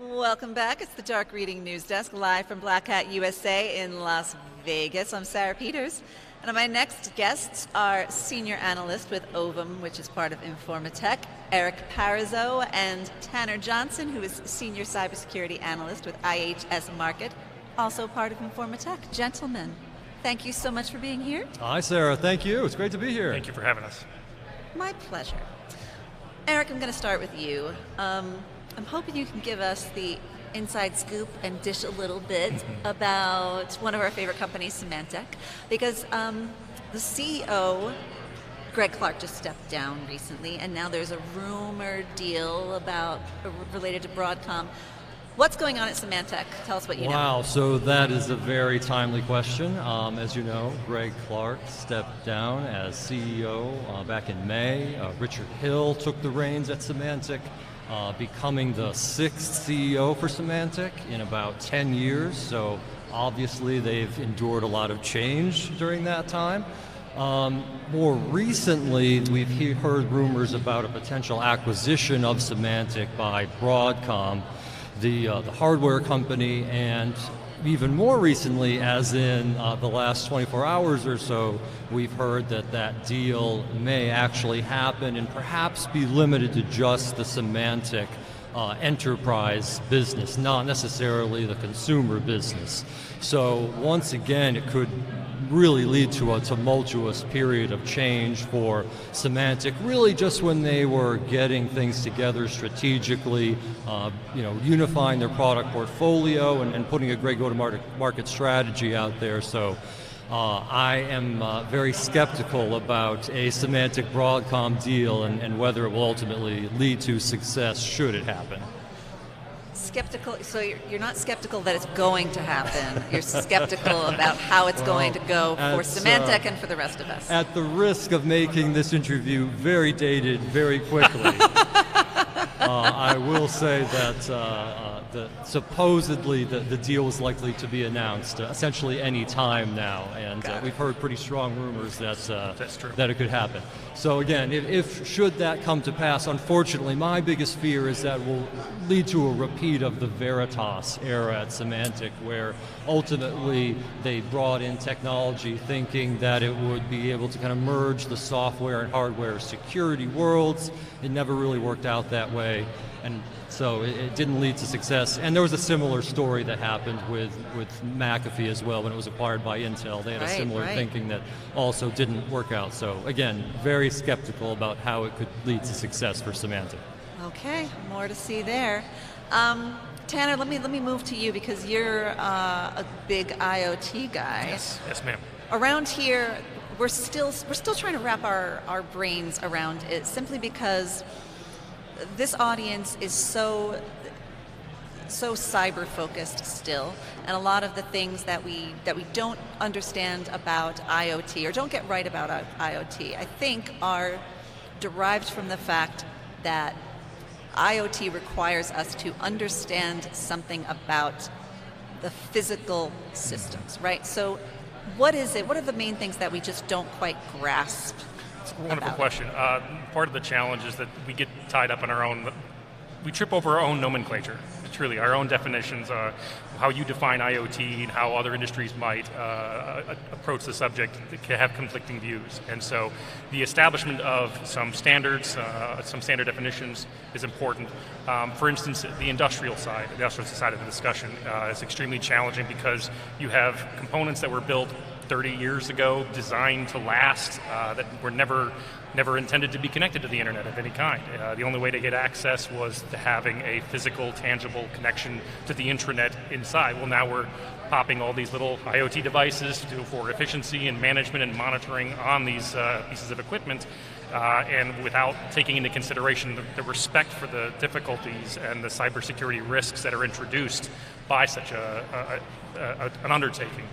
Welcome back. It's the Dark Reading News Desk, live from Black Hat USA in Las Vegas. I'm Sara Peters, and my next guests are Senior Analyst with Ovum, which is part of Informatech, Eric Parizo, and Tanner Johnson, who is Senior Cybersecurity Analyst with IHS Markit, also part of Informatech. Gentlemen, thank you so much for being here. Hi, Sarah. Thank you. It's great to be here. Thank you for having us. My pleasure. Eric, I'm going to start with you. I'm hoping you can give us the inside scoop and dish a little bit about one of our favorite companies, Symantec, because the CEO, Greg Clark, just stepped down recently, and now there's a rumored deal related to Broadcom. What's going on at Symantec? Tell us what you know. Wow, so that is a very timely question. As you know, Greg Clark stepped down as CEO back in May. Richard Hill took the reins at Symantec, becoming the 6th CEO for Symantec in about 10 years. So obviously they've endured a lot of change during that time. More recently, we've heard rumors about a potential acquisition of Symantec by Broadcom, the hardware company, and even more recently, as in the last 24 hours or so, we've heard that that deal may actually happen and perhaps be limited to just the Symantec enterprise business, not necessarily the consumer business. So once again, it could really lead to a tumultuous period of change for Symantec, really just when they were getting things together strategically, unifying their product portfolio and putting a great go-to-market strategy out there. So I am very skeptical about a Symantec Broadcom deal and whether it will ultimately lead to success should it happen. Skeptical, so you're not skeptical that it's going to happen. You're skeptical about how it's going to go for Symantec and for the rest of us. At the risk of making this interview very dated very quickly, I will say that supposedly the deal is likely to be announced essentially any time now, and we've heard pretty strong rumors that it could happen. So again, if should that come to pass, unfortunately, my biggest fear is that will lead to a repeat of the Veritas era at Symantec, where ultimately they brought in technology thinking that it would be able to kind of merge the software and hardware security worlds. It never really worked out that way, and so it didn't lead to success. And there was a similar story that happened with McAfee as well when it was acquired by Intel. They had a similar thinking that also didn't work out. So again, very skeptical about how it could lead to success for Symantec. Okay, more to see there. Tanner, let me move to you because you're a big IoT guy. Yes, ma'am. Around here, we're still trying to wrap our brains around it, simply because this audience is so cyber focused still, and a lot of the things that we don't understand about IoT or don't get right about IoT, I think, are derived from the fact that IoT requires us to understand something about the physical systems, right? So what is it? What are the main things that we just don't quite grasp? It's a wonderful question. Part of the challenge is that we get tied up in we trip over our own nomenclature. Truly, our own definitions, how you define IoT and how other industries might approach the subject can have conflicting views. And so the establishment of some standards, some standard definitions is important. For instance, the industrial side of the discussion is extremely challenging because you have components that were built 30 years ago, designed to last, that were never intended to be connected to the internet of any kind. The only way to get access was to having a physical, tangible connection to the intranet inside. Well, now we're popping all these little IoT devices for efficiency and management and monitoring on these pieces of equipment, and without taking into consideration the respect for the difficulties and the cybersecurity risks that are introduced by such an undertaking.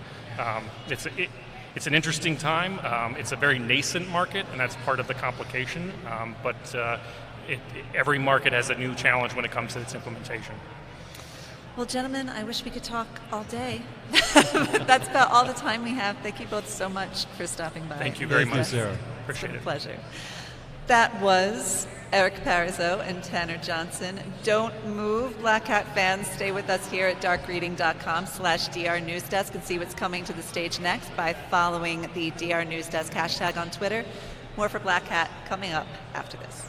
It's an interesting time. It's a very nascent market, and that's part of the complication. But every market has a new challenge when it comes to its implementation. Well, gentlemen, I wish we could talk all day. That's about all the time we have. Thank you both so much for stopping by. Thank you very much. Thank you, Sarah. Appreciate it. Pleasure. That was Eric Parizo and Tanner Johnson. Don't move, Black Hat fans. Stay with us here at darkreading.com/DR News Desk and see what's coming to the stage next by following the DR News Desk hashtag on Twitter. More for Black Hat coming up after this.